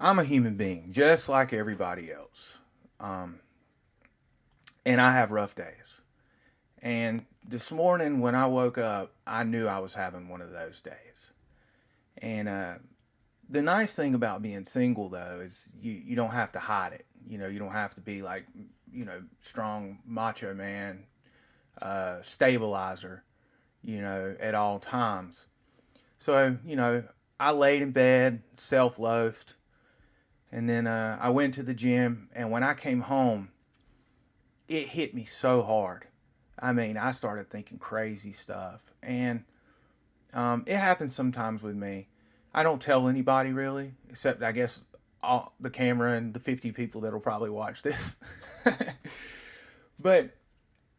I'm a human being, just like everybody else. Um, and I have rough days. And this morning when I woke up, I knew I was having one of those days. And the nice thing about being single, though, is you don't have to hide it. You don't have to be like, strong macho man, stabilizer, at all times. So, I laid in bed, self loathed, and then I went to the gym. And when I came home, it hit me so hard. I mean, I started thinking crazy stuff. And it happens sometimes with me. I don't tell anybody really, except I guess all the camera and the 50 people that'll probably watch this. But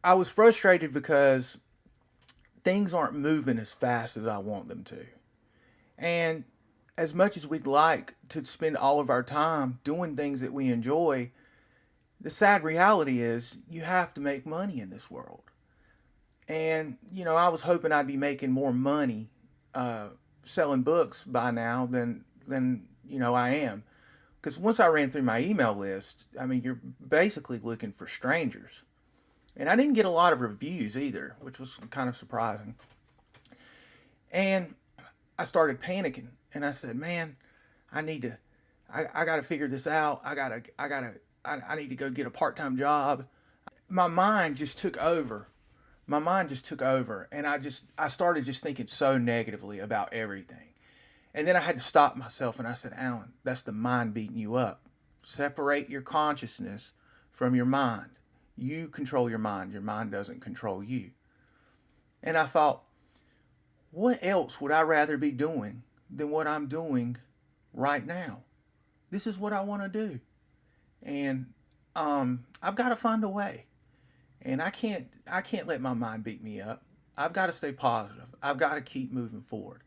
I was frustrated because things aren't moving as fast as I want them to. And as much as we'd like to spend all of our time doing things that we enjoy, the sad reality is you have to make money in this world. And, I was hoping I'd be making more money uh, selling books by now than I am. Because once I ran through my email list, I mean, you're basically looking for strangers. And I didn't get a lot of reviews either, which was kind of surprising. And I started panicking, and I said, "Man, I need to, I got to figure this out. I need to go get a part-time job." My mind just took over. My mind just took over, and I started just thinking so negatively about everything. And then I had to stop myself, and I said, "Alan, that's the mind beating you up. Separate your consciousness from your mind. You control your mind. Your mind doesn't control you." And I thought, what else would I rather be doing than what I'm doing right now? This is what I want to do. And I've got to find a way. And I can't let my mind beat me up. I've got to stay positive. I've got to keep moving forward.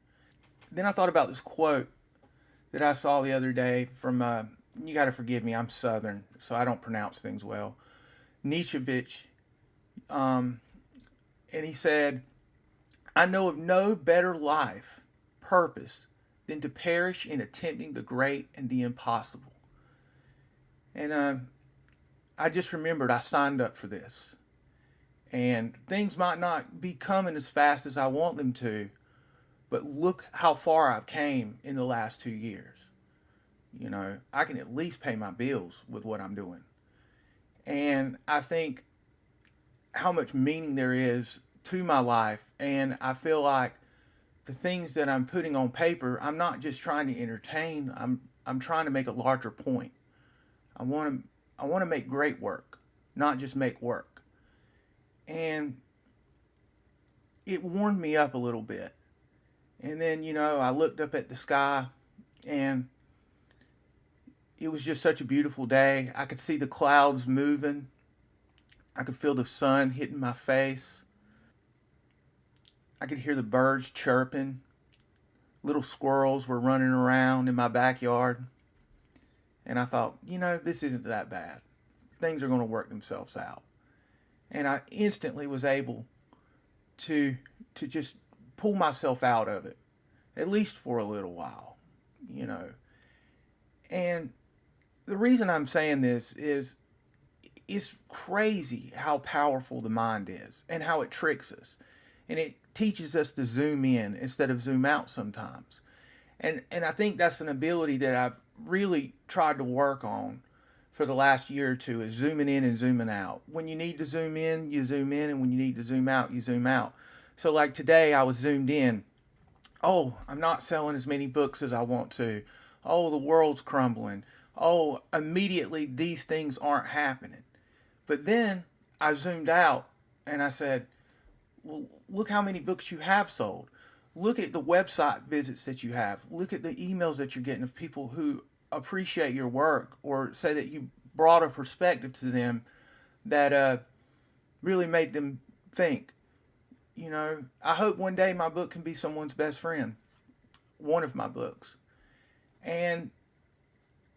Then I thought about this quote that I saw the other day from you got to forgive me, I'm Southern, so I don't pronounce things well. Nietzschevich, um, and he said, "I know of no better life purpose than to perish in attempting the great and the impossible." And I just remembered I signed up for this. And things might not be coming as fast as I want them to, but look how far I've came in the last 2 years. I can at least pay my bills with what I'm doing. And I think how much meaning there is to my life. And I feel like the things that I'm putting on paper, I'm not just trying to entertain. I'm trying to make a larger point. I want to I want to make great work, not just make work. And it warmed me up a little bit. And then, I looked up at the sky, and it was just such a beautiful day. I could see the clouds moving. I could feel the sun hitting my face. I could hear the birds chirping. Little squirrels were running around in my backyard. And I thought, this isn't that bad. Things are going to work themselves out. And I instantly was able to to just pull myself out of it, at least for a little while, you know. And the reason I'm saying this is it's crazy how powerful the mind is and how it tricks us. And it teaches us to zoom in instead of zoom out sometimes. And I think that's an ability that I've really tried to work on for the last year or two is zooming in and zooming out. When you need to zoom in, you zoom in, and when you need to zoom out, you zoom out. So like today I was zoomed in. Oh, I'm not selling as many books as I want to. Oh, the world's crumbling. Oh, immediately these things aren't happening. But then I zoomed out and I said, well, look how many books you have sold. Look at the website visits that you have. Look at the emails that you're getting of people who appreciate your work or say that you brought a perspective to them that really made them think. I hope one day my book can be someone's best friend, one of my books. And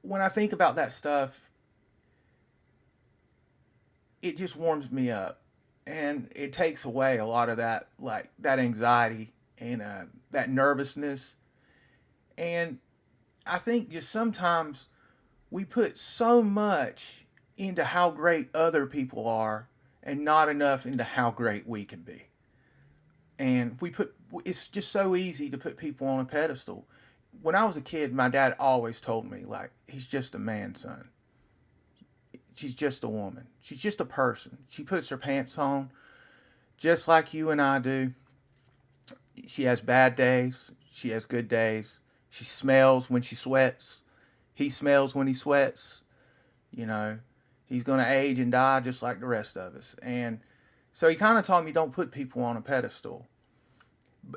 when I think about that stuff, it just warms me up and it takes away a lot of that, like that anxiety and that nervousness. And I think just sometimes we put so much into how great other people are and not enough into how great we can be. And it's just so easy to put people on a pedestal. When I was a kid, my dad always told me, like, he's just a man, son. She's just a woman. She's just a person. She puts her pants on just like you and I do. She has bad days. She has good days. She smells when she sweats. He smells when he sweats. You know, he's going to age and die just like the rest of us. And so he kind of taught me don't put people on a pedestal.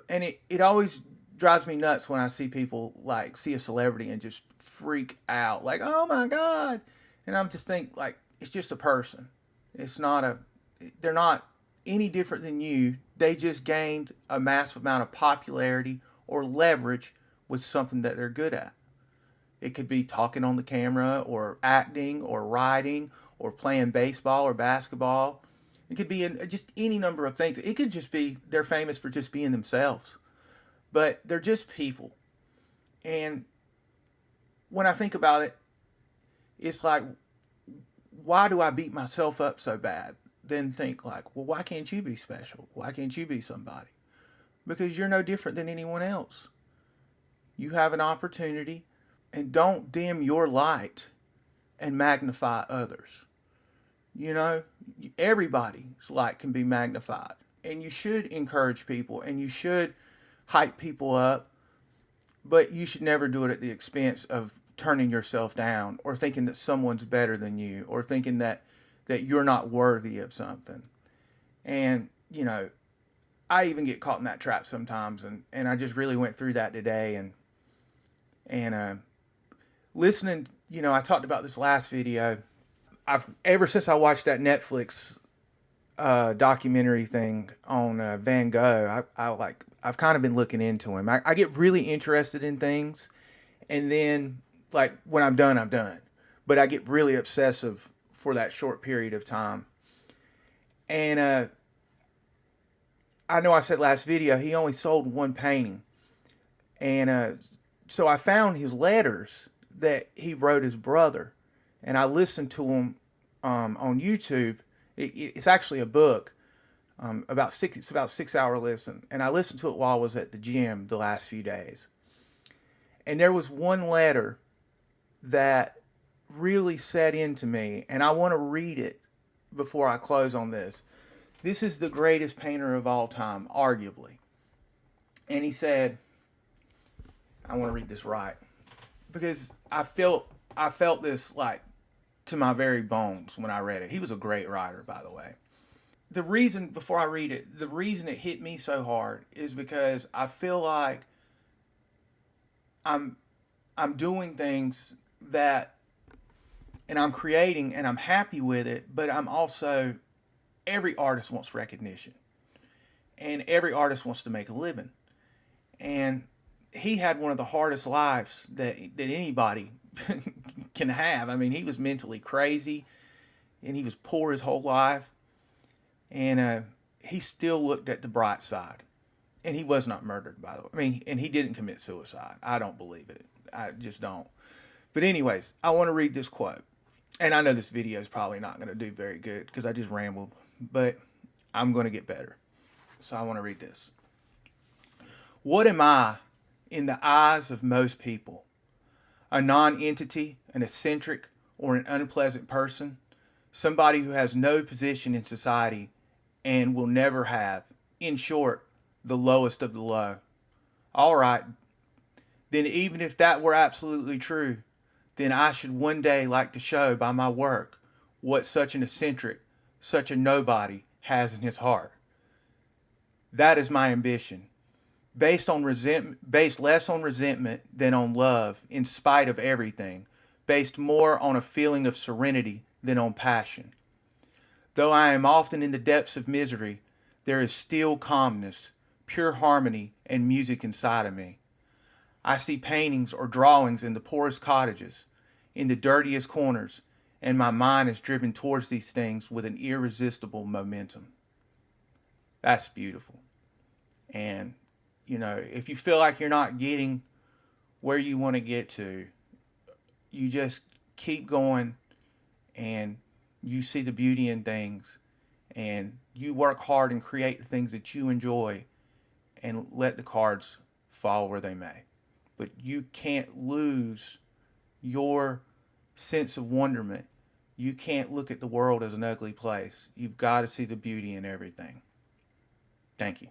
And it always drives me nuts when I see people like see a celebrity and just freak out like, oh my God. And I'm just think like, it's just a person. It's not a, they're not any different than you. They just gained a massive amount of popularity or leverage with something that they're good at. It could be talking on the camera or acting or writing or playing baseball or basketball. It could be just any number of things. It could just be they're famous for just being themselves. But they're just people. And when I think about it, it's like, why do I beat myself up so bad? Then think like, well, why can't you be special? Why can't you be somebody? Because you're no different than anyone else. You have an opportunity, and don't dim your light and magnify others. You know, everybody's light can be magnified. And you should encourage people and you should hype people up, but you should never do it at the expense of turning yourself down or thinking that someone's better than you or thinking that you're not worthy of something. And, you know, I even get caught in that trap sometimes, and I just really went through that today. And listening, you know, I talked about this last video. I've ever since I watched that Netflix documentary thing on Van Gogh, I've kind of been looking into him. I get really interested in things, and then like when I'm done, I'm done. But I get really obsessive for that short period of time. And I know I said last video he only sold one painting, and so I found his letters that he wrote his brother, and I listened to them on YouTube. It's actually a book. It's about 6 hour listen, and I listened to it while I was at the gym the last few days. And there was one letter that really set into me, and I want to read it before I close on this. This is the greatest painter of all time, arguably. And he said, I want to read this right because I felt this like to my very bones when I read it. He was a great writer, by the way. The reason, before I read it, the reason it hit me so hard is because I feel like I'm I'm doing things that, and I'm creating and I'm happy with it, but I'm also, every artist wants recognition and every artist wants to make a living. And he had one of the hardest lives that anybody can have. I mean, he was mentally crazy and he was poor his whole life. And he still looked at the bright side. And he was not murdered, by the way. I mean, and he didn't commit suicide. I don't believe it. I just don't. But anyways, I want to read this quote. And I know this video is probably not going to do very good because I just rambled. But I'm going to get better. So I want to read this. What am I in the eyes of most people? A non-entity, an eccentric, or an unpleasant person? Somebody who has no position in society and will never have. In short, the lowest of the low. All right, then even if that were absolutely true, then I should one day like to show by my work what such an eccentric, such a nobody has in his heart. That is my ambition. Based less on resentment than on love, in spite of everything, based more on a feeling of serenity than on passion. Though I am often in the depths of misery, there is still calmness, pure harmony, and music inside of me. I see paintings or drawings in the poorest cottages, in the dirtiest corners, and my mind is driven towards these things with an irresistible momentum. That's beautiful. And, you know, if you feel like you're not getting where you want to get to, you just keep going and you see the beauty in things and you work hard and create the things that you enjoy and let the cards fall where they may. But you can't lose your sense of wonderment. You can't look at the world as an ugly place. You've got to see the beauty in everything. Thank you.